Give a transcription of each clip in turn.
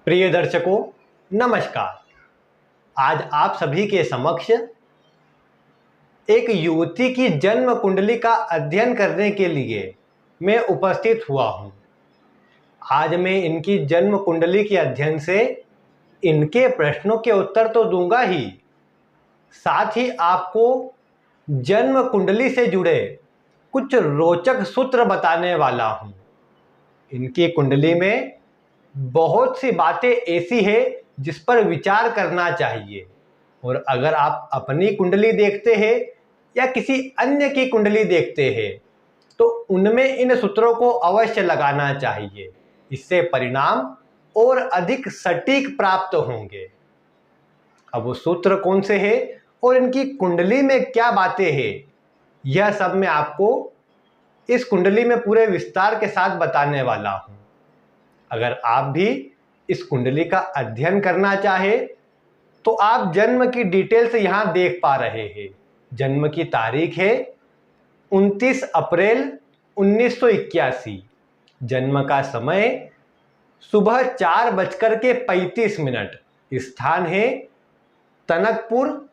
प्रिय दर्शकों, नमस्कार। आज आप सभी के समक्ष एक युवती की जन्म कुंडली का अध्ययन करने के लिए मैं उपस्थित हुआ हूं। आज मैं इनकी जन्म कुंडली के अध्ययन से इनके प्रश्नों के उत्तर तो दूंगा ही, साथ ही आपको जन्म कुंडली से जुड़े कुछ रोचक सूत्र बताने वाला हूं। इनकी कुंडली में बहुत सी बातें ऐसी है जिस पर विचार करना चाहिए, और अगर आप अपनी कुंडली देखते हैं या किसी अन्य की कुंडली देखते हैं तो उनमें इन सूत्रों को अवश्य लगाना चाहिए। इससे परिणाम और अधिक सटीक प्राप्त होंगे। अब वो सूत्र कौन से हैं और इनकी कुंडली में क्या बातें हैं, यह सब मैं आपको इस कुंडली में पूरे विस्तार के साथ बताने वाला हूं। अगर आप भी इस कुंडली का अध्ययन करना चाहे तो आप जन्म की डिटेल्स यहां देख पा रहे हैं। जन्म की तारीख है 29 अप्रैल 1981। जन्म का समय सुबह 4:35। स्थान है टनकपुर,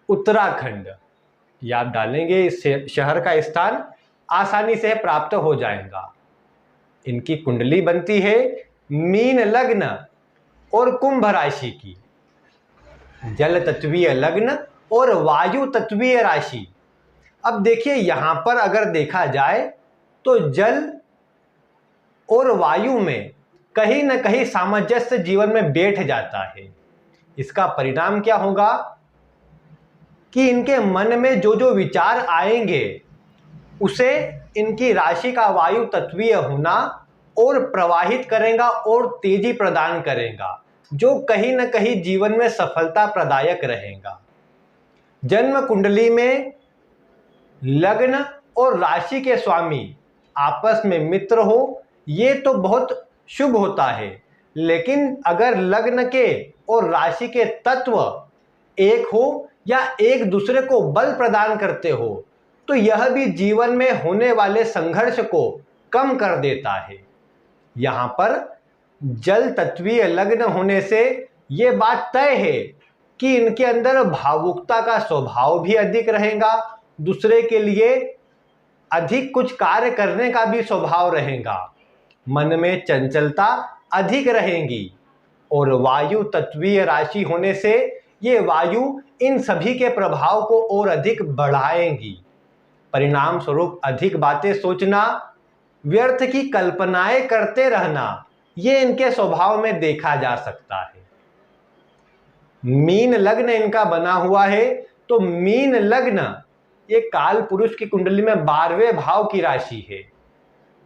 उत्तराखंड। या आप डालेंगे इस शहर का स्थान, आसानी से प्राप्त हो जाएगा। इनकी कुंडली बनती है मीन लग्न और कुंभ राशि की। जल तत्वीय लग्न और वायु तत्वीय राशि। अब देखिए, यहां पर अगर देखा जाए तो जल और वायु में कहीं ना कहीं सामंजस्य जीवन में बैठ जाता है। इसका परिणाम क्या होगा कि इनके मन में जो जो विचार आएंगे उसे इनकी राशि का वायु तत्वीय होना और प्रवाहित करेगा और तेजी प्रदान करेगा, जो कहीं ना कहीं जीवन में सफलता प्रदायक रहेगा। जन्म कुंडली में लग्न और राशि के स्वामी आपस में मित्र हो, ये तो बहुत शुभ होता है। लेकिन अगर लग्न के और राशि के तत्व एक हो या एक दूसरे को बल प्रदान करते हो तो यह भी जीवन में होने वाले संघर्ष को कम कर देता है। यहां पर जल तत्वीय लग्न होने से यह बात तय है कि इनके अंदर भावुकता का स्वभाव भी अधिक रहेगा, दूसरे के लिए अधिक कुछ कार्य करने का भी स्वभाव रहेगा, मन में चंचलता अधिक रहेगी। और वायु तत्वीय राशि होने से ये वायु इन सभी के प्रभाव को और अधिक बढ़ाएंगी। परिणाम स्वरूप अधिक बातें सोचना, व्यर्थ की कल्पनाएं करते रहना, ये इनके स्वभाव में देखा जा सकता है। मीन लग्न इनका बना हुआ है तो मीन लग्न ये काल पुरुष की कुंडली में 12वें भाव की राशि है।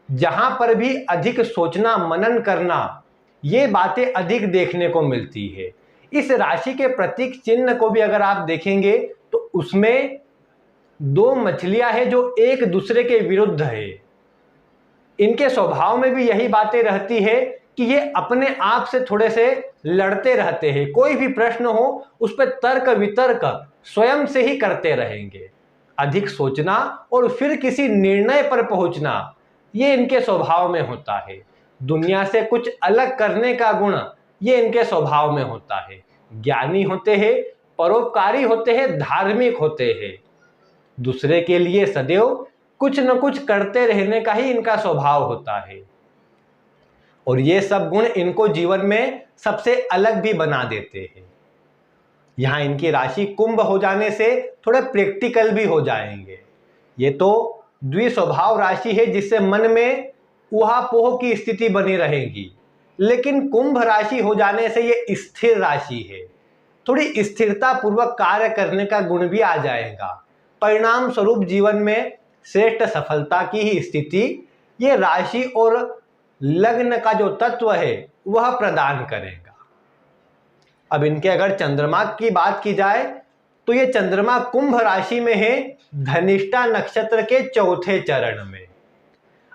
जहां पर भी अधिक सोचना, मनन करना, ये बातें अधिक देखने को मिलती है। इस राशि के प्रतीक चिन्ह को भी अगर आप देखेंगे तो उसमें दो मछलियां हैं जो एक दूसरे के विरुद्ध है। इनके स्वभाव में भी यही बातें रहती है कि ये अपने आप से थोड़े से लड़ते रहते हैं। कोई भी प्रश्न हो उस पर तर्क वितर्क स्वयं से ही करते रहेंगे। अधिक सोचना और फिर किसी निर्णय पर पहुंचना, ये इनके स्वभाव में होता है। दुनिया से कुछ अलग करने का गुण ये इनके स्वभाव में होता है। ज्ञानी होते हैं, परोपकारी होते हैं, धार्मिक होते हैं। दूसरे के लिए सदैव कुछ न कुछ करते रहने का ही इनका स्वभाव होता है। और ये सब गुण इनको जीवन में सबसे अलग भी बना देते हैं। यहां इनकी राशि कुंभ हो जाने से थोड़े प्रैक्टिकल भी हो जाएंगे। ये तो द्विस्वभाव राशि है जिससे मन में ऊहापोह की स्थिति बनी रहेगी। लेकिन कुंभ राशि हो जाने से ये स्थिर राशि है। थोड़ी स्थिरता पूर्वक कार्य करने का गुण भी आ जाएगा। परिणाम स्वरूप जीवन में श्रेष्ठ सफलता की ही स्थिति ये राशि और लग्न का जो तत्व है वह प्रदान करेगा। अब इनके अगर चंद्रमा की बात की जाए तो ये चंद्रमा कुंभ राशि में है, धनिष्ठा नक्षत्र के चौथे चरण में।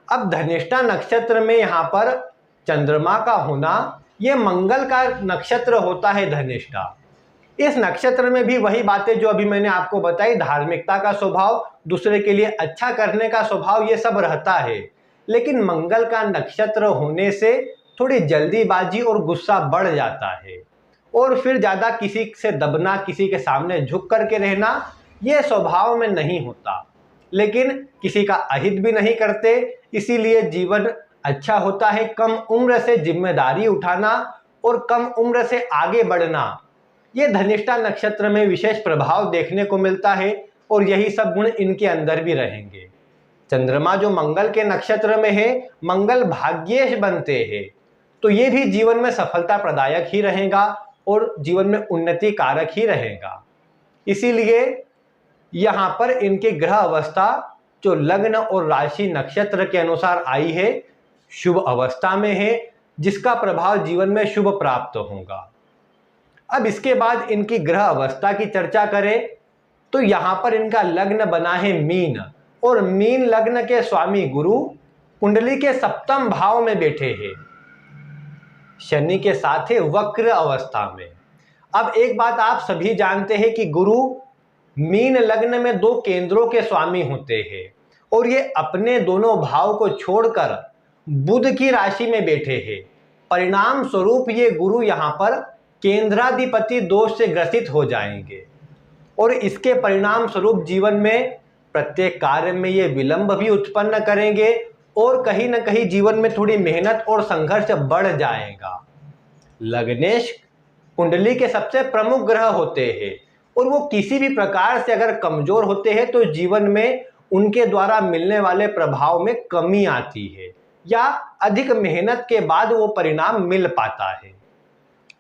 अब धनिष्ठा नक्षत्र में यहां पर चंद्रमा का होना, यह मंगल का नक्षत्र होता है धनिष्ठा। इस नक्षत्र में भी वही बातें जो अभी मैंने आपको बताई, धार्मिकता का स्वभाव, दूसरे के लिए अच्छा करने का स्वभाव, ये सब रहता है। लेकिन मंगल का नक्षत्र होने से थोड़ी जल्दीबाजी और गुस्सा बढ़ जाता है, और फिर ज़्यादा किसी से दबना, किसी के सामने झुक करके रहना, ये स्वभाव में नहीं होता। लेकिन किसी का अहित भी नहीं करते, इसीलिए जीवन अच्छा होता है। कम उम्र से जिम्मेदारी उठाना और कम उम्र से आगे बढ़ना, ये धनिष्ठा नक्षत्र में विशेष प्रभाव देखने को मिलता है, और यही सब गुण इनके अंदर भी रहेंगे। चंद्रमा जो मंगल के नक्षत्र में है, मंगल भाग्येश बनते हैं, तो ये भी जीवन में सफलता प्रदायक ही रहेगा और जीवन में उन्नति कारक ही रहेगा। इसीलिए यहाँ पर इनकी ग्रह अवस्था जो लग्न और राशि नक्षत्र के अनुसार आई है, शुभ अवस्था में है, जिसका प्रभाव जीवन में शुभ प्राप्त होगा। अब इसके बाद इनकी ग्रह अवस्था की चर्चा करें तो यहाँ पर इनका लग्न बना है मीन, और मीन लग्न के स्वामी गुरु कुंडली के सप्तम भाव में बैठे हैं, शनि के साथ है वक्र अवस्था में। अब एक बात आप सभी जानते हैं कि गुरु मीन लग्न में दो केंद्रों के स्वामी होते हैं, और ये अपने दोनों भाव को छोड़कर बुध की राशि में बैठे हैं। परिणाम स्वरूप ये गुरु यहाँ पर केंद्राधिपति दोष से ग्रसित हो जाएंगे, और इसके परिणाम स्वरूप जीवन में प्रत्येक कार्य में ये विलंब भी उत्पन्न करेंगे, और कहीं ना कहीं जीवन में थोड़ी मेहनत और संघर्ष बढ़ जाएगा। लग्नेश कुंडली के सबसे प्रमुख ग्रह होते हैं, और वो किसी भी प्रकार से अगर कमजोर होते हैं तो जीवन में उनके द्वारा मिलने वाले प्रभाव में कमी आती है, या अधिक मेहनत के बाद वो परिणाम मिल पाता है।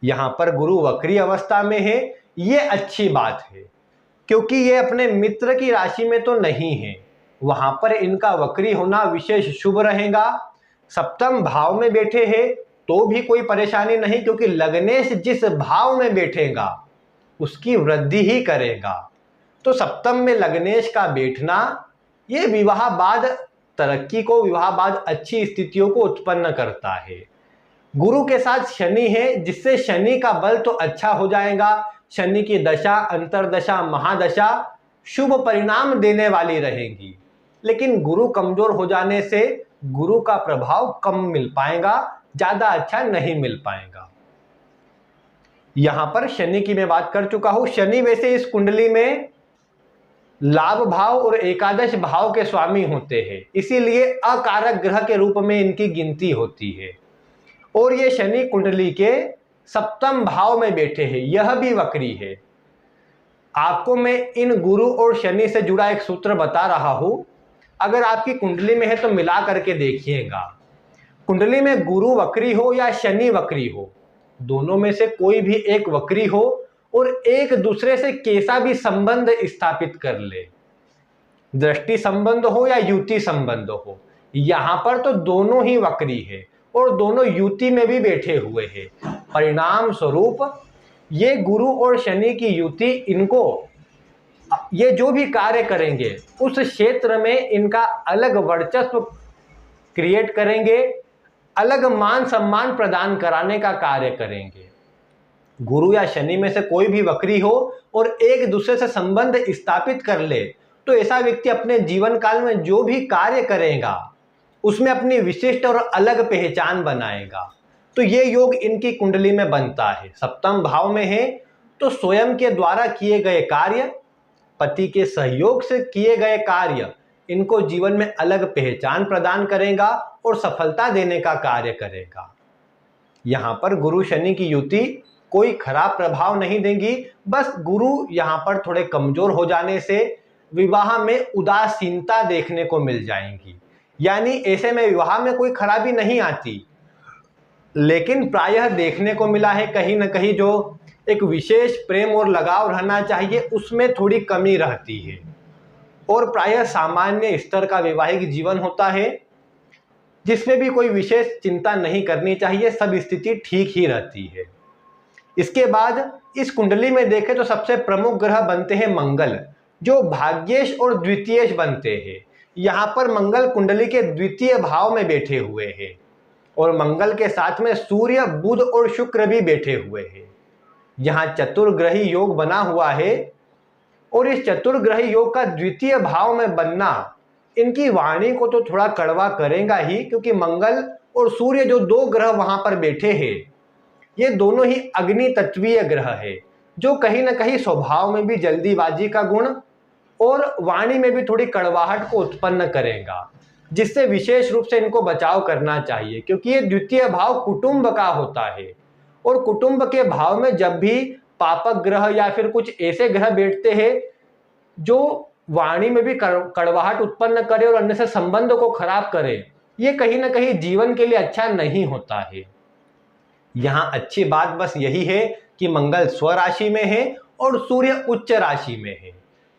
यहाँ पर गुरु वक्री अवस्था में है, ये अच्छी बात है, क्योंकि ये अपने मित्र की राशि में तो नहीं है, वहां पर इनका वक्री होना विशेष शुभ रहेगा। सप्तम भाव में बैठे हैं तो भी कोई परेशानी नहीं, क्योंकि लग्नेश जिस भाव में बैठेगा उसकी वृद्धि ही करेगा। तो सप्तम में लग्नेश का बैठना ये विवाह बाद तरक्की को, विवाह बाद अच्छी स्थितियों को उत्पन्न करता है। गुरु के साथ शनि है, जिससे शनि का बल तो अच्छा हो जाएगा। शनि की दशा, अंतरदशा, महादशा शुभ परिणाम देने वाली रहेगी, लेकिन गुरु कमजोर हो जाने से गुरु का प्रभाव कम मिल पाएगा, ज्यादा अच्छा नहीं मिल पाएगा। यहां पर शनि की मैं बात कर चुका हूं। शनि वैसे इस कुंडली में लाभ भाव और एकादश भाव के स्वामी होते हैं, इसीलिए अकारक ग्रह के रूप में इनकी गिनती होती है, और ये शनि कुंडली के सप्तम भाव में बैठे हैं, यह भी वक्री है। आपको मैं इन गुरु और शनि से जुड़ा एक सूत्र बता रहा हूं, अगर आपकी कुंडली में है तो मिला करके देखिएगा। कुंडली में गुरु वक्री हो या शनि वक्री हो, दोनों में से कोई भी एक वक्री हो और एक दूसरे से कैसा भी संबंध स्थापित कर ले, दृष्टि संबंध हो या युति संबंध हो, यहां पर तो दोनों ही वक्री है और दोनों युति में भी बैठे हुए हैं। परिणाम स्वरूप ये गुरु और शनि की युति, इनको ये जो भी कार्य करेंगे उस क्षेत्र में इनका अलग वर्चस्व क्रिएट करेंगे, अलग मान सम्मान प्रदान कराने का कार्य करेंगे। गुरु या शनि में से कोई भी वक्री हो और एक दूसरे से संबंध स्थापित कर ले, तो ऐसा व्यक्ति अपने जीवन काल में जो भी कार्य करेगा उसमें अपनी विशिष्ट और अलग पहचान बनाएगा। तो ये योग इनकी कुंडली में बनता है। सप्तम भाव में है तो स्वयं के द्वारा किए गए कार्य, पति के सहयोग से किए गए कार्य इनको जीवन में अलग पहचान प्रदान करेगा और सफलता देने का कार्य करेगा। यहाँ पर गुरु शनि की युति कोई खराब प्रभाव नहीं देंगी, बस गुरु यहाँ पर थोड़े कमजोर हो जाने से विवाह में उदासीनता देखने को मिल जाएंगी। यानी ऐसे में विवाह में कोई खराबी नहीं आती, लेकिन प्रायः देखने को मिला है कहीं ना कहीं जो एक विशेष प्रेम और लगाव रहना चाहिए उसमें थोड़ी कमी रहती है, और प्रायः सामान्य स्तर का वैवाहिक जीवन होता है जिसमें भी कोई विशेष चिंता नहीं करनी चाहिए, सब स्थिति ठीक ही रहती है। इसके बाद इस कुंडली में देखें तो सबसे प्रमुख ग्रह बनते हैं मंगल, जो भाग्येश और द्वितीयेश बनते हैं। यहाँ पर मंगल कुंडली के द्वितीय भाव में बैठे हुए हैं, और मंगल के साथ में सूर्य, बुध और शुक्र भी बैठे हुए हैं। यहाँ चतुर्ग्रही योग बना हुआ है, और इस चतुर्ग्रही योग का द्वितीय भाव में बनना इनकी वाणी को तो थोड़ा कड़वा करेगा ही, क्योंकि मंगल और सूर्य जो दो ग्रह वहां पर बैठे हैं, ये दोनों ही अग्नि तत्वीय ग्रह है, जो कहीं ना कहीं स्वभाव में भी जल्दीबाजी का गुण और वाणी में भी थोड़ी कड़वाहट को उत्पन्न करेगा, जिससे विशेष रूप से इनको बचाव करना चाहिए, क्योंकि ये द्वितीय भाव कुटुंब का होता है। और कुटुंब के भाव में जब भी पापक ग्रह या फिर कुछ ऐसे ग्रह बैठते हैं जो वाणी में भी कड़वाहट उत्पन्न करे और अन्य से संबंध को खराब करे, ये कहीं ना कहीं जीवन के लिए अच्छा नहीं होता है। यहां अच्छी बात बस यही है कि मंगल स्वराशि में है और सूर्य उच्च राशि में है,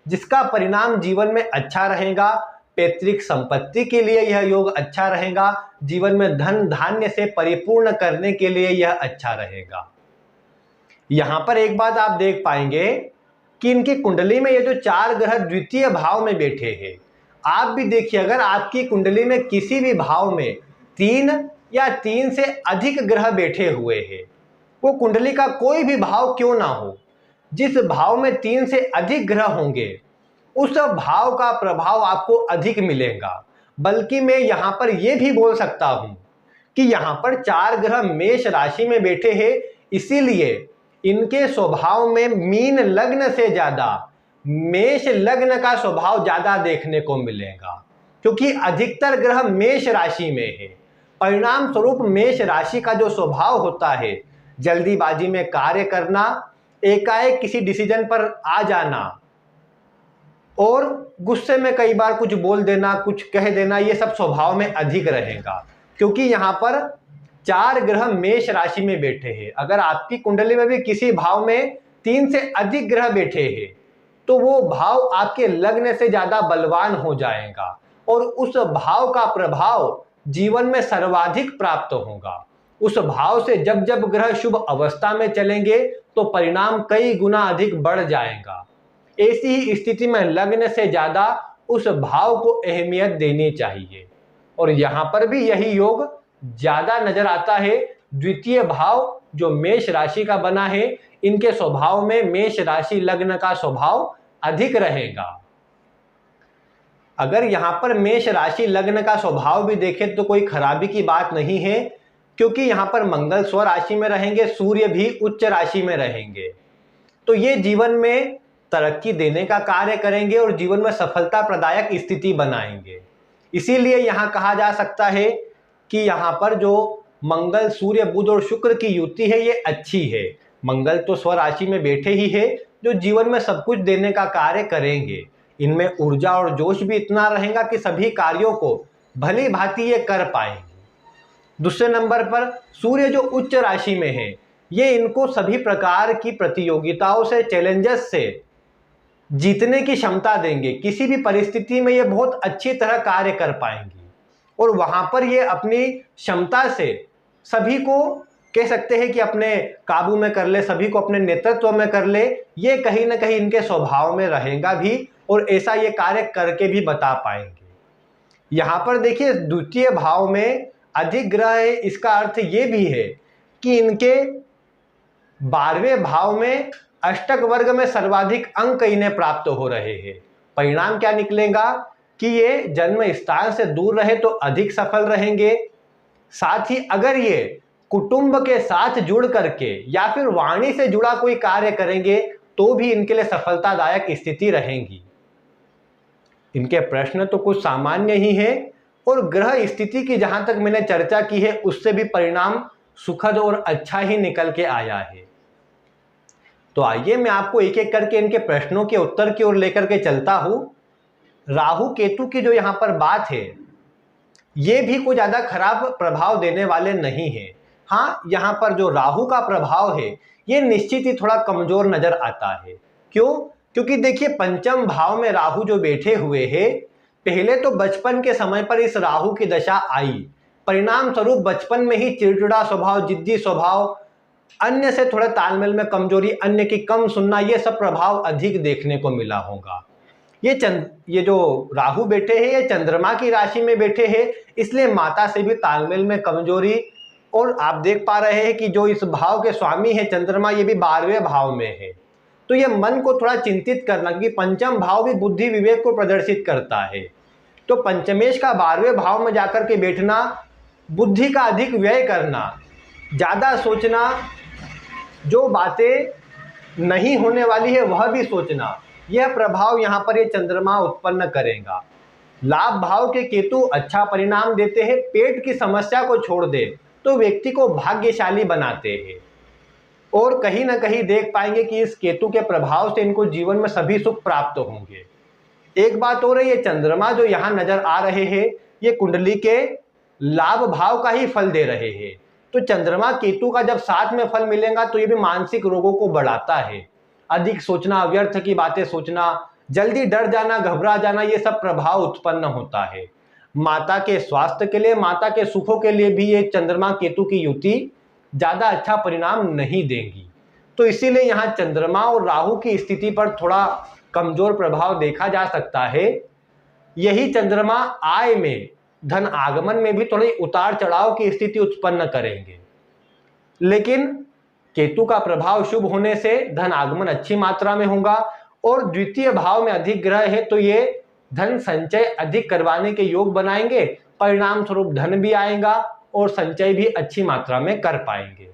जिसका परिणाम जीवन में अच्छा रहेगा। पैतृक संपत्ति के लिए यह योग अच्छा रहेगा, जीवन में धन धान्य से परिपूर्ण करने के लिए यह अच्छा रहेगा। यहां पर एक बात आप देख पाएंगे कि इनकी कुंडली में ये जो 4 ग्रह द्वितीय भाव में बैठे हैं, आप भी देखिए, अगर आपकी कुंडली में किसी भी भाव में 3 या 3 से अधिक ग्रह बैठे हुए हैं, वो कुंडली का कोई भी भाव क्यों ना हो, जिस भाव में 3 से अधिक ग्रह होंगे उस भाव का प्रभाव आपको अधिक मिलेगा। बल्कि मैं यहां पर यह भी बोल सकता हूं कि यहां पर 4 ग्रह मेष राशि में बैठे हैं, इसीलिए इनके स्वभाव में मीन लग्न से ज्यादा मेष लग्न का स्वभाव ज्यादा देखने को मिलेगा, क्योंकि अधिकतर ग्रह मेष राशि में है। परिणाम स्वरूप मेष राशि का जो स्वभाव होता है, जल्दीबाजी में कार्य करना, एकाएक किसी डिसीजन पर आ जाना और गुस्से में कई बार कुछ बोल देना, कुछ कह देना, ये सब स्वभाव में अधिक रहेगा, क्योंकि यहाँ पर 4 ग्रह मेष राशि में बैठे हैं। अगर आपकी कुंडली में भी किसी भाव में 3 से अधिक ग्रह बैठे हैं तो वो भाव आपके लग्न से ज्यादा बलवान हो जाएगा और उस भाव का प्रभाव जीवन में सर्वाधिक प्राप्त होगा। उस भाव से जब जब ग्रह शुभ अवस्था में चलेंगे तो परिणाम कई गुना अधिक बढ़ जाएगा। ऐसी ही स्थिति में लग्न से ज्यादा उस भाव को अहमियत देनी चाहिए, और यहां पर भी यही योग ज्यादा नजर आता है। द्वितीय भाव जो मेष राशि का बना है, इनके स्वभाव में मेष राशि लग्न का स्वभाव अधिक रहेगा। अगर यहां पर मेष राशि लग्न का स्वभाव भी देखें तो कोई खराबी की बात नहीं है, क्योंकि यहां पर मंगल स्व राशि में रहेंगे, सूर्य भी उच्च राशि में रहेंगे, तो ये जीवन में तरक्की देने का कार्य करेंगे और जीवन में सफलता प्रदायक स्थिति बनाएंगे। इसीलिए यहां कहा जा सकता है कि यहां पर जो मंगल सूर्य बुध और शुक्र की युति है ये अच्छी है। मंगल तो स्व राशि में बैठे ही है, जो जीवन में सब कुछ देने का कार्य करेंगे। इनमें ऊर्जा और जोश भी इतना रहेगा कि सभी कार्यों को भली भांति ये कर पाएंगे। दूसरे नंबर पर सूर्य जो उच्च राशि में है, ये इनको सभी प्रकार की प्रतियोगिताओं से, चैलेंजेस से जीतने की क्षमता देंगे। किसी भी परिस्थिति में ये बहुत अच्छी तरह कार्य कर पाएंगी और वहां पर ये अपनी क्षमता से सभी को कह सकते हैं कि अपने काबू में कर ले, सभी को अपने नेतृत्व में कर ले। ये कहीं ना कहीं इनके स्वभाव में रहेगा भी और ऐसा ये कार्य करके भी बता पाएंगे। यहां पर देखिए द्वितीय भाव में अधिक ग्रह है, इसका अर्थ ये भी है कि इनके 12वें भाव में अष्टक वर्ग में सर्वाधिक अंक इन्हें प्राप्त हो रहे हैं। परिणाम क्या निकलेगा कि ये जन्म स्थान से दूर रहे तो अधिक सफल रहेंगे। साथ ही अगर ये कुटुंब के साथ जुड़ करके या फिर वाणी से जुड़ा कोई कार्य करेंगे तो भी इनके लिए सफलतादायक स्थिति रहेगी। इनके प्रश्न तो कुछ सामान्य ही है और ग्रह स्थिति की जहां तक मैंने चर्चा की है उससे भी परिणाम सुखद और अच्छा ही निकल के आया है। तो आइए मैं आपको एक एक करके इनके प्रश्नों के उत्तर की ओर लेकर के चलता हूं। राहु केतु की जो यहां पर बात है, ये भी कोई ज्यादा खराब प्रभाव देने वाले नहीं है। हाँ, यहां पर जो राहु का प्रभाव है ये निश्चित ही थोड़ा कमजोर नजर आता है। क्यों? क्योंकि देखिए पंचम भाव में राहु जो बैठे हुए हैं, पहले तो बचपन के समय पर इस राहु की दशा आई, परिणाम स्वरूप बचपन में ही चिड़चिड़ा स्वभाव, जिद्दी स्वभाव, अन्य से थोड़े तालमेल में कमजोरी, अन्य की कम सुनना, ये सब प्रभाव अधिक देखने को मिला होगा। ये जो राहु बैठे हैं ये चंद्रमा की राशि में बैठे हैं, इसलिए माता से भी तालमेल में कमजोरी। और आप देख पा रहे हैं कि जो इस भाव के स्वामी है चंद्रमा, ये भी 12वें भाव में है, तो ये मन को थोड़ा चिंतित करना, क्योंकि पंचम भाव भी बुद्धि विवेक को प्रदर्शित करता है। तो पंचमेश का 12वें भाव में जाकर के बैठना बुद्धि का अधिक व्यय करना, ज़्यादा सोचना, जो बातें नहीं होने वाली है वह भी सोचना, यह प्रभाव यहाँ पर ये चंद्रमा उत्पन्न करेगा। लाभ भाव के केतु अच्छा परिणाम देते हैं। पेट की समस्या को छोड़ दे तो व्यक्ति को भाग्यशाली बनाते हैं और कहीं ना कहीं देख पाएंगे कि इस केतु के प्रभाव से इनको जीवन में सभी सुख प्राप्त होंगे। एक बात और है, ये चंद्रमा जो यहाँ नजर आ रहे हैं ये कुंडली के लाभ भाव का ही फल दे रहे हैं। तो चंद्रमा केतु का जब साथ में फल मिलेगा तो ये भी मानसिक रोगों को बढ़ाता है। अधिक सोचना, व्यर्थ की बातें सोचना, जल्दी डर जाना, घबरा जाना, ये सब प्रभाव उत्पन्न होता है। माता के स्वास्थ्य के लिए, माता के सुखों के लिए भी ये चंद्रमा केतु की युति ज्यादा अच्छा परिणाम नहीं देंगी। तो इसीलिए यहाँ चंद्रमा और राहु की स्थिति पर थोड़ा कमजोर प्रभाव देखा जा सकता है। यही चंद्रमा आय में, धन आगमन में भी थोड़ी उतार चढ़ाव की स्थिति उत्पन्न करेंगे, लेकिन केतु का प्रभाव शुभ होने से धन आगमन अच्छी मात्रा में होगा और द्वितीय भाव में अधिक ग्रह है तो ये धन संचय अधिक करवाने के योग बनाएंगे। परिणाम स्वरूप धन भी आएगा और संचय भी अच्छी मात्रा में कर पाएंगे।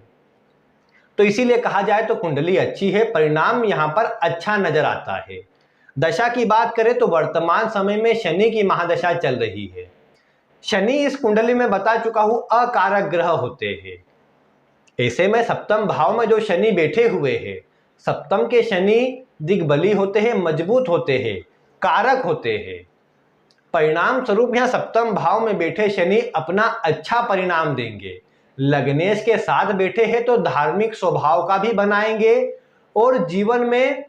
तो इसीलिए कहा जाए तो कुंडली अच्छी है, परिणाम यहाँ पर अच्छा नजर आता है। दशा की बात करें तो वर्तमान समय में शनि की महादशा चल रही है। शनि इस कुंडली में बता चुका हूं अकारक ग्रह होते हैं। ऐसे में सप्तम भाव में जो शनि बैठे हुए हैं, सप्तम के शनि दिग्बली होते हैं, मजबूत होते हैं, कारक होते हैं। परिणाम स्वरूप यहाँ सप्तम भाव में बैठे शनि अपना अच्छा परिणाम देंगे। लग्नेश के साथ बैठे हैं तो धार्मिक स्वभाव का भी बनाएंगे और जीवन में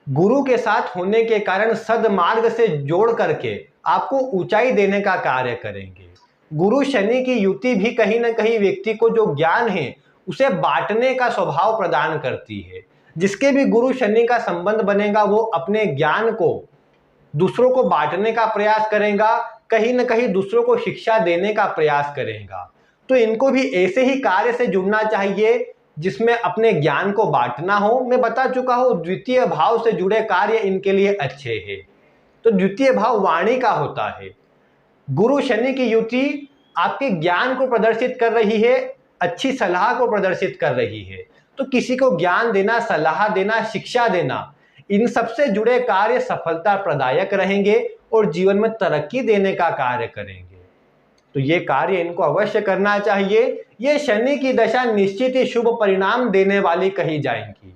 गुरु के साथ होने के कारण सदमार्ग से जोड़ करके आपको ऊंचाई देने का कार्य करेंगे। गुरु शनि की युति भी कहीं ना कहीं व्यक्ति को जो ज्ञान है उसे बांटने का स्वभाव प्रदान करती है। जिसके भी गुरु शनि का संबंध बनेगा वो अपने ज्ञान को दूसरों को बांटने का प्रयास करेगा, कहीं ना कहीं दूसरों को शिक्षा देने का प्रयास करेगा। तो इनको भी ऐसे ही कार्य से जुड़ना चाहिए जिसमें अपने ज्ञान को बांटना हो। मैं बता चुका हूं द्वितीय भाव से जुड़े कार्य इनके लिए अच्छे हैं। तो द्वितीय भाव वाणी का होता है। गुरु शनि की युति आपके ज्ञान को प्रदर्शित कर रही है, अच्छी सलाह को प्रदर्शित कर रही है। तो किसी को ज्ञान देना, सलाह देना, शिक्षा देना, इन सबसे जुड़े कार्य सफलता प्रदायक रहेंगे और जीवन में तरक्की देने का कार्य करेंगे। तो ये कार्य इनको अवश्य करना चाहिए। ये शनि की दशा निश्चित ही शुभ परिणाम देने वाली कही जाएंगी।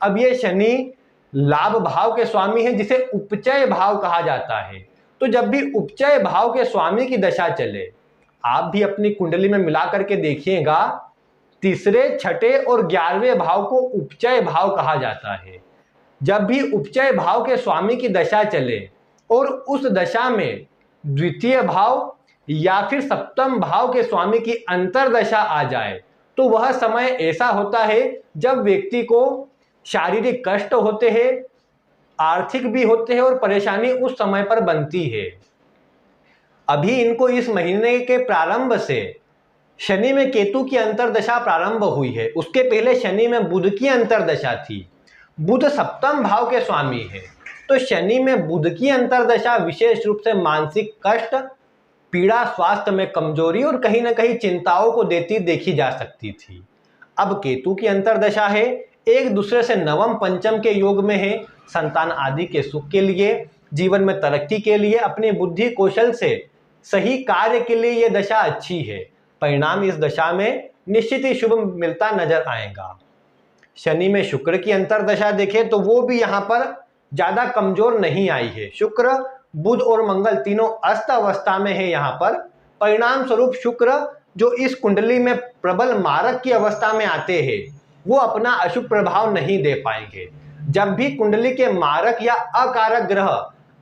अब ये शनि लाभ भाव के स्वामी है जिसे उपचय भाव कहा जाता है। तो जब भी उपचय भाव के स्वामी की दशा चले, आप भी अपनी कुंडली में मिला करके देखिएगा, तीसरे, छठे और 11वें भाव को उपचय भाव कहा जाता है। जब भी उपचय भाव के स्वामी की दशा चले और उस दशा में द्वितीय भाव या फिर सप्तम भाव के स्वामी की अंतरदशा आ जाए तो वह समय ऐसा होता है जब व्यक्ति को शारीरिक कष्ट होते हैं, आर्थिक भी होते हैं और परेशानी उस समय पर बनती है। अभी इनको इस महीने के प्रारंभ से शनि में केतु की अंतरदशा प्रारंभ हुई है। उसके पहले शनि में बुध की अंतरदशा थी। बुध सप्तम भाव के स्वामी है। तो शनि में बुध की अंतरदशा विशेष रूप से मानसिक कष्ट, पीड़ा, स्वास्थ्य में कमजोरी और कहीं ना कहीं चिंताओं को देती देखी जा सकती थी। अब केतु की अंतरदशा है, एक दूसरे से नवम पंचम के योग में है। संतान आदि के सुख के लिए, जीवन में तरक्की के लिए, अपनी बुद्धि कौशल से सही कार्य के लिए यह दशा अच्छी है। परिणाम इस दशा में निश्चित ही शुभ मिलता नजर आएगा। शनि में शुक्र की अंतरदशा देखें तो वो भी यहाँ पर ज्यादा कमजोर नहीं आई है। शुक्र, बुध और मंगल तीनों अस्त अवस्था में है यहाँ पर। परिणाम स्वरूप शुक्र जो इस कुंडली में प्रबल मारक की अवस्था में आते हैं वो अपना अशुभ प्रभाव नहीं दे पाएंगे। जब भी कुंडली के मारक या अकारक ग्रह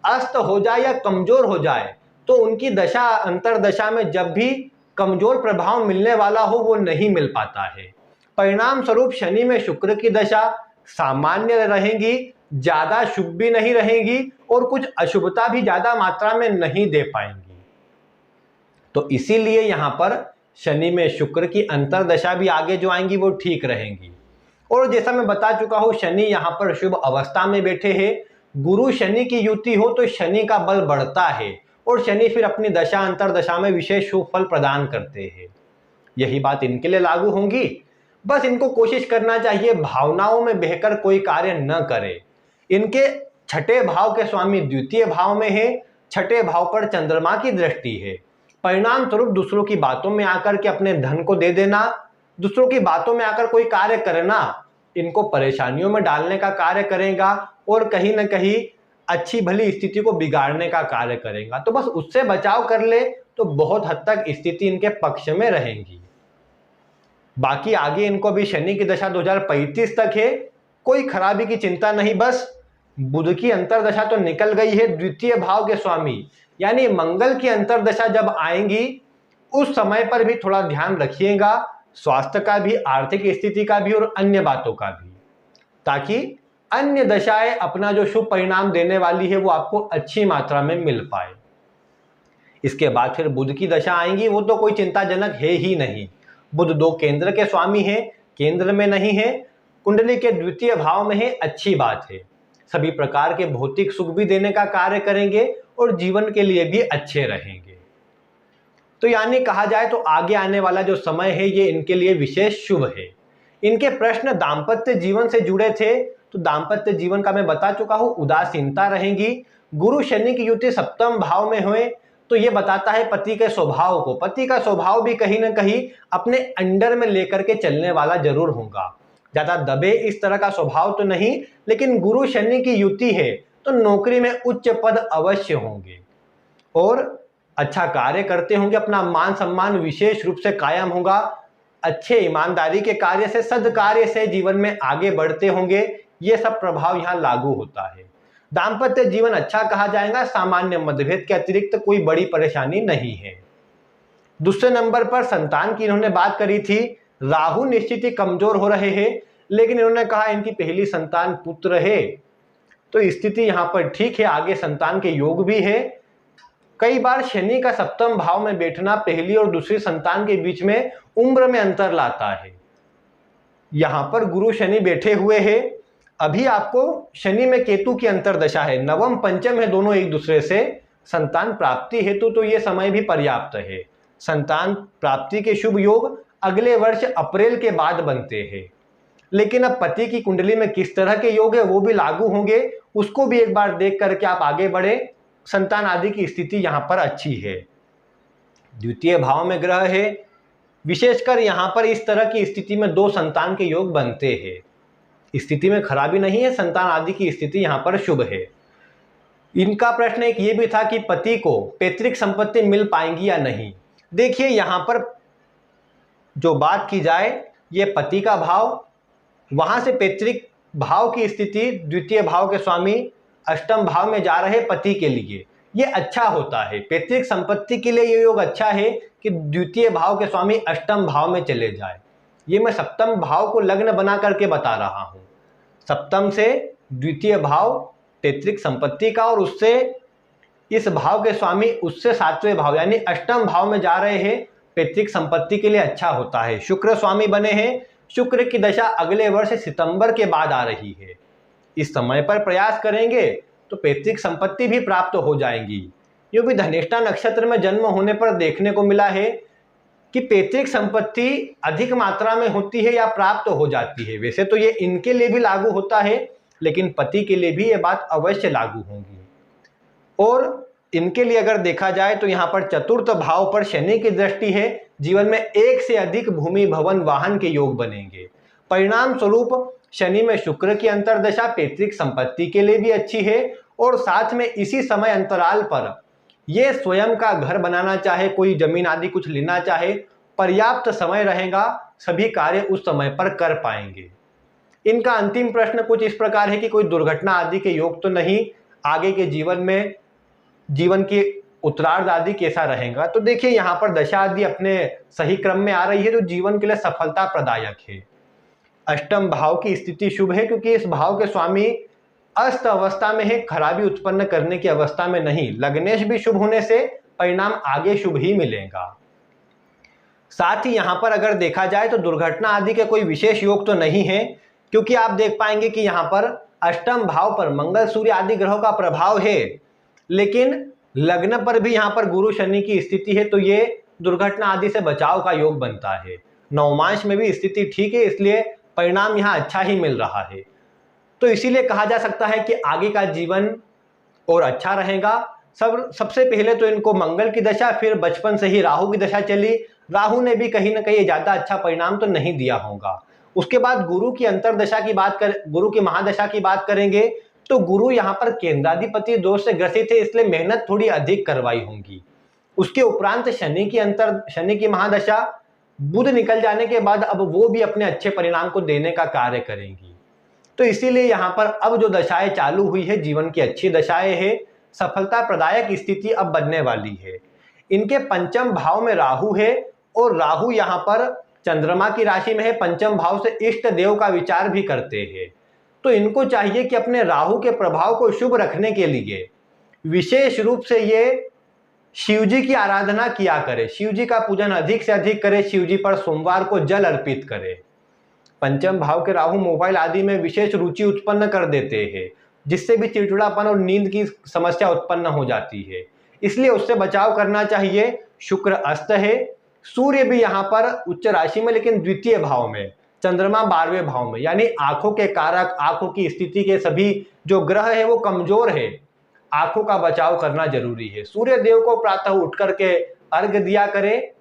अस्त हो जाए या कमजोर हो जाए तो उनकी दशा अंतरदशा में जब भी कमजोर प्रभाव मिलने वाला हो वो नहीं मिल पाता है। परिणाम स्वरूप शनि में शुक्र की दशा सामान्य रहेगी, ज्यादा शुभ भी नहीं रहेगी और कुछ अशुभता भी ज्यादा मात्रा में नहीं दे पाएंगी। तो इसीलिए यहाँ पर शनि में शुक्र की अंतरदशा भी आगे जो आएंगी वो ठीक रहेंगी। और जैसा मैं बता चुका हूं शनि यहाँ पर शुभ अवस्था में बैठे हैं। गुरु शनि की युति हो तो शनि का बल बढ़ता है और शनि फिर अपनी दशा अंतरदशा में विशेष शुभ फल प्रदान करते हैं। यही बात इनके लिए लागू होंगी। बस इनको कोशिश करना चाहिए भावनाओं में बहकर कोई कार्य न करे। इनके छठे भाव के स्वामी द्वितीय भाव में है, छठे भाव पर चंद्रमा की दृष्टि है। परिणाम स्वरूप दूसरों की बातों में आकर के अपने धन को दे देना, दूसरों की बातों में आकर कोई कार्य करना इनको परेशानियों में डालने का कार्य करेगा और कहीं ना कहीं अच्छी भली स्थिति को बिगाड़ने का कार्य करेगा। तो बस उससे बचाव कर ले तो बहुत हद तक स्थिति इनके पक्ष में रहेगी। बाकी आगे इनको अभी शनि की दशा 2035 तक है, कोई खराबी की चिंता नहीं। बस बुध की अंतरदशा तो निकल गई है, द्वितीय भाव के स्वामी यानी मंगल की अंतरदशा जब आएंगी उस समय पर भी थोड़ा ध्यान रखिएगा, स्वास्थ्य का भी, आर्थिक स्थिति का भी और अन्य बातों का भी, ताकि अन्य दशाएं अपना जो शुभ परिणाम देने वाली है वो आपको अच्छी मात्रा में मिल पाए। इसके बाद फिर बुध की दशा आएंगी, वो तो कोई चिंताजनक है ही नहीं। बुध 2 केंद्र के स्वामी है, केंद्र में नहीं है, कुंडली के द्वितीय भाव में है, अच्छी बात है। सभी प्रकार के भौतिक सुख भी देने का कार्य करेंगे और जीवन के लिए भी अच्छे रहेंगे। तो यानी कहा जाए तो आगे आने वाला जो समय है ये इनके लिए विशेष शुभ है। इनके प्रश्न दाम्पत्य जीवन से जुड़े थे, तो दाम्पत्य जीवन का मैं बता चुका हूं, उदासीनता रहेगी। गुरु शनि की युति सप्तम भाव में हुए तो ये बताता है पति के स्वभाव को। पति का स्वभाव भी कहीं ना कहीं अपने अंडर में लेकर के चलने वाला जरूर होगा, ज्यादा दबे इस तरह का स्वभाव तो नहीं, लेकिन गुरु शनि की युति है तो नौकरी में उच्च पद अवश्य होंगे और अच्छा कार्य करते होंगे, अपना मान सम्मान विशेष रूप से कायम होगा। अच्छे ईमानदारी के कार्य से, सद्कार्य से जीवन में आगे बढ़ते होंगे, ये सब प्रभाव यहाँ लागू होता है। दाम्पत्य जीवन अच्छा कहा जाएगा, सामान्य मतभेद के अतिरिक्त कोई बड़ी परेशानी नहीं है। दूसरे नंबर पर संतान की इन्होंने बात करी थी। राहु निश्चित ही कमजोर हो रहे हैं, लेकिन इन्होंने कहा इनकी पहली संतान पुत्र है, तो स्थिति यहाँ पर ठीक है, आगे संतान के योग भी है। कई बार शनि का सप्तम भाव में बैठना पहली और दूसरी संतान के बीच में उम्र में अंतर लाता है। यहां पर गुरु शनि बैठे हुए हैं, अभी आपको शनि में केतु की अंतरदशा है, नवम पंचम है दोनों एक दूसरे से। संतान प्राप्ति हेतु तो ये समय भी पर्याप्त है। संतान प्राप्ति के शुभ योग अगले वर्ष अप्रैल के बाद बनते हैं, लेकिन अब पति की कुंडली में किस तरह के योग है वो भी लागू होंगे, उसको भी एक बार देख करके आप आगे बढ़े। संतान आदि की स्थिति यहां पर अच्छी है। द्वितीय भाव में ग्रह है, विशेषकर यहां पर इस तरह की स्थिति में 2 संतान के योग बनते हैं। स्थिति में खराबी नहीं है, संतान आदि की स्थिति यहां पर शुभ है। इनका प्रश्न एक ये भी था कि पति को पैतृक संपत्ति मिल पाएंगी या नहीं। देखिए यहां पर जो बात की जाए, ये पति का भाव, वहां से पैतृक भाव की स्थिति, द्वितीय भाव के स्वामी अष्टम भाव में जा रहे पति के लिए ये अच्छा होता है। पैतृक संपत्ति के लिए ये योग अच्छा है कि द्वितीय भाव के स्वामी अष्टम भाव में चले जाए। ये मैं सप्तम भाव को लग्न बना करके बता रहा हूं। सप्तम से द्वितीय भाव पैतृक संपत्ति का, और उससे इस भाव के स्वामी उससे 7वें भाव यानी अष्टम भाव में जा रहे हैं, पैतृक संपत्ति के लिए अच्छा होता है। शुक्र स्वामी बने हैं, शुक्र की दशा अगले वर्ष सितंबर के बाद आ रही है। इस समय पर प्रयास करेंगे तो पैतृक संपत्ति भी प्राप्त हो जाएंगी। ये भी धनिष्ठा नक्षत्र में जन्म होने पर देखने को मिला है कि पैतृक संपत्ति अधिक मात्रा में होती है या प्राप्त हो जाती है। वैसे तो ये इनके लिए भी लागू होता है, लेकिन पति के लिए भी ये बात अवश्य लागू होगी। और इनके लिए अगर देखा जाए तो यहाँ पर चतुर्थ भाव पर शनि की दृष्टि है, जीवन में एक से अधिक भूमि भवन वाहन के योग बनेंगे। परिणाम स्वरूप शनि में शुक्र की अंतरदशा पैतृक संपत्ति के लिए भी अच्छी है, और साथ में इसी समय अंतराल पर ये स्वयं का घर बनाना चाहे, कोई जमीन आदि कुछ लेना चाहे, पर्याप्त समय रहेगा, सभी कार्य उस समय पर कर पाएंगे। इनका अंतिम प्रश्न कुछ इस प्रकार है कि कोई दुर्घटना आदि के योग तो नहीं, आगे के जीवन में जीवन के उत्तरार्ध आदि कैसा रहेगा। तो देखिए यहाँ पर दशा आदि अपने सही क्रम में आ रही है, जो जीवन के लिए सफलता प्रदायक है। अष्टम भाव की स्थिति शुभ है, क्योंकि इस भाव के स्वामी अस्त अवस्था में है, खराबी उत्पन्न करने की अवस्था में नहीं। लग्नेश भी शुभ होने से परिणाम आगे शुभ ही मिलेगा। साथ ही यहाँ पर अगर देखा जाए तो दुर्घटना आदि के कोई विशेष योग तो नहीं है, क्योंकि आप देख पाएंगे कि यहाँ पर अष्टम भाव पर मंगल सूर्य आदि ग्रहों का प्रभाव है, लेकिन लग्न पर भी यहाँ पर गुरु शनि की स्थिति है तो ये दुर्घटना आदि से बचाव का योग बनता है। नवमांश में भी स्थिति ठीक है, इसलिए परिणाम यहाँ अच्छा ही मिल रहा है। तो इसीलिए कहा जा सकता है कि आगे का जीवन और अच्छा रहेगा। सबसे पहले तो इनको मंगल की दशा, फिर बचपन से ही राहु की दशा चली। राहु ने भी कहीं ना कहीं ज्यादा अच्छा परिणाम तो नहीं दिया होगा। उसके बाद गुरु की अंतरदशा की गुरु की महादशा की बात करेंगे तो गुरु यहाँ पर केंद्राधिपति दोष से ग्रसित है, इसलिए मेहनत थोड़ी अधिक करवाई होगी। उसके उपरांत शनि की महादशा बुध निकल जाने के बाद अब वो भी अपने अच्छे परिणाम को देने का कार्य करेंगी। तो इसीलिए यहाँ पर अब जो दशाएं चालू हुई है, जीवन की अच्छी दशाएं है, सफलता प्रदायक स्थिति अब बनने वाली है। इनके पंचम भाव में राहु है और राहु यहाँ पर चंद्रमा की राशि में है, पंचम भाव से इष्ट देव का विचार भी करते हैं। तो इनको चाहिए कि अपने राहु के प्रभाव को शुभ रखने के लिए विशेष रूप से ये शिव जी की आराधना किया करे, शिव जी का पूजन अधिक से अधिक करे, शिव जी पर सोमवार को जल अर्पित करे। पंचम भाव के राहु मोबाइल आदि में विशेष रुचि उत्पन्न कर देते हैं, जिससे भी चिड़चिड़ापन और नींद की समस्या उत्पन्न हो जाती है, इसलिए उससे बचाव करना चाहिए। शुक्र अस्त है, सूर्य भी यहाँ पर उच्च राशि में लेकिन द्वितीय भाव में, चंद्रमा 12वें भाव में, यानी आंखों के कारक, आंखों की स्थिति के सभी जो ग्रह है वो कमजोर है, आंखों का बचाव करना जरूरी है। सूर्य देव को प्रातः उठ करके अर्घ दिया करे,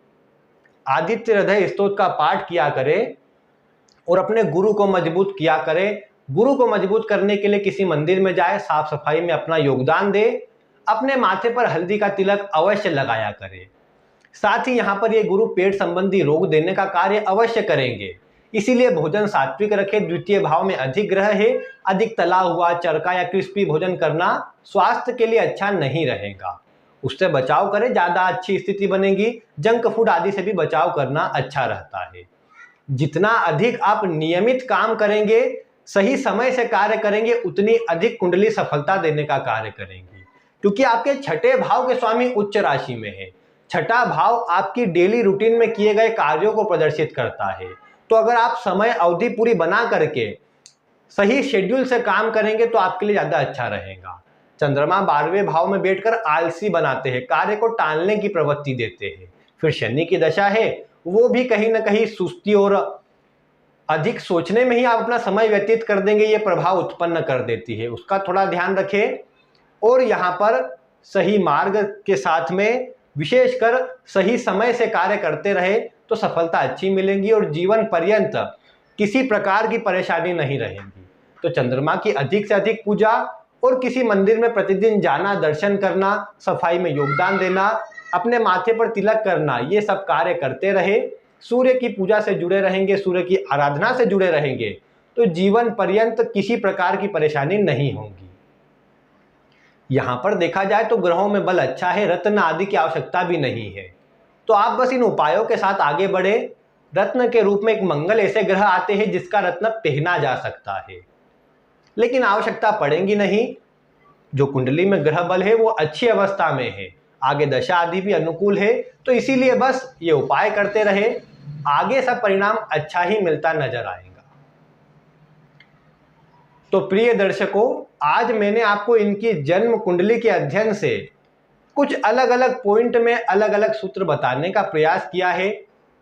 आदित्य हृदय स्तोत्र का पाठ किया करे और अपने गुरु को मजबूत किया करे। गुरु को मजबूत करने के लिए किसी मंदिर में जाए, साफ सफाई में अपना योगदान दे, अपने माथे पर हल्दी का तिलक अवश्य लगाया करे। साथ ही यहाँ पर ये गुरु पेट संबंधी रोग देने का कार्य अवश्य करेंगे, इसीलिए भोजन सात्विक रखे। द्वितीय भाव में अधिक ग्रह है, अधिक तला हुआ, चरका या क्रिस्पी भोजन करना स्वास्थ्य के लिए अच्छा नहीं रहेगा, उससे बचाव करें, ज्यादा अच्छी स्थिति बनेगी। जंक फूड आदि से भी बचाव करना अच्छा रहता है। जितना अधिक आप नियमित काम करेंगे, सही समय से कार्य करेंगे, उतनी अधिक कुंडली सफलता देने का कार्य करेंगी, क्योंकि आपके छठे भाव के स्वामी उच्च राशि में है। छठा भाव आपकी डेली रूटीन में किए गए कार्यों को प्रदर्शित करता है। तो अगर आप समय अवधि पूरी बना करके सही शेड्यूल से काम करेंगे तो आपके लिए ज्यादा अच्छा रहेगा। चंद्रमा 12वें भाव में बैठकर आलसी बनाते हैं, कार्य को टालने की प्रवृत्ति देते हैं। फिर शनि की दशा है, वो भी कहीं ना कहीं सुस्ती और अधिक सोचने में ही आप अपना समय व्यतीत कर देंगे, ये प्रभाव उत्पन्न कर देती है, उसका थोड़ा ध्यान रखें। और यहाँ पर सही मार्ग के साथ में विशेषकर सही समय से कार्य करते रहे तो सफलता अच्छी मिलेगी और जीवन पर्यंत किसी प्रकार की परेशानी नहीं रहेगी। तो चंद्रमा की अधिक से अधिक पूजा और किसी मंदिर में प्रतिदिन जाना, दर्शन करना, सफाई में योगदान देना, अपने माथे पर तिलक करना, ये सब कार्य करते रहे। सूर्य की पूजा से जुड़े रहेंगे, सूर्य की आराधना से जुड़े रहेंगे तो जीवन पर्यंत किसी प्रकार की परेशानी नहीं होगी। यहां पर देखा जाए तो ग्रहों में बल अच्छा है, रत्न आदि की आवश्यकता भी नहीं है, तो आप बस इन उपायों के साथ आगे बढ़े। रत्न के रूप में एक मंगल ऐसे ग्रह आते हैं जिसका रत्न पहना जा सकता है, लेकिन आवश्यकता पड़ेगी नहीं। जो कुंडली में ग्रह बल है वो अच्छी अवस्था में है, आगे दशा आदि भी अनुकूल है, तो इसीलिए बस ये उपाय करते रहे, आगे सब परिणाम अच्छा ही मिलता नजर आएगा। तो प्रिय दर्शकों, आज मैंने आपको इनकी जन्म कुंडली के अध्ययन से कुछ अलग अलग पॉइंट में अलग अलग सूत्र बताने का प्रयास किया है।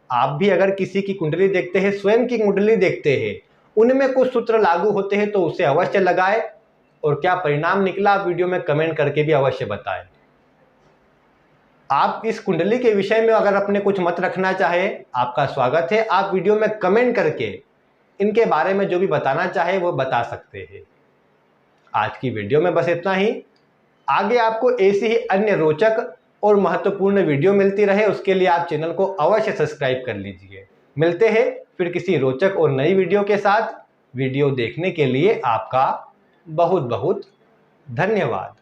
आप भी अगर किसी की कुंडली देखते हैं, स्वयं की कुंडली देखते हैं, उनमें कुछ सूत्र लागू होते हैं तो उसे अवश्य लगाएं और क्या परिणाम निकला आप वीडियो में कमेंट करके भी अवश्य बताएं। आप इस कुंडली के विषय में अगर अपने कुछ मत रखना चाहे, आपका स्वागत है, आप वीडियो में कमेंट करके इनके बारे में जो भी बताना चाहे वो बता सकते हैं। आज की वीडियो में बस इतना ही। आगे आपको ऐसी ही अन्य रोचक और महत्वपूर्ण वीडियो मिलती रहे, उसके लिए आप चैनल को अवश्य सब्सक्राइब कर लीजिए। मिलते हैं फिर किसी रोचक और नई वीडियो के साथ। वीडियो देखने के लिए आपका बहुत बहुत धन्यवाद।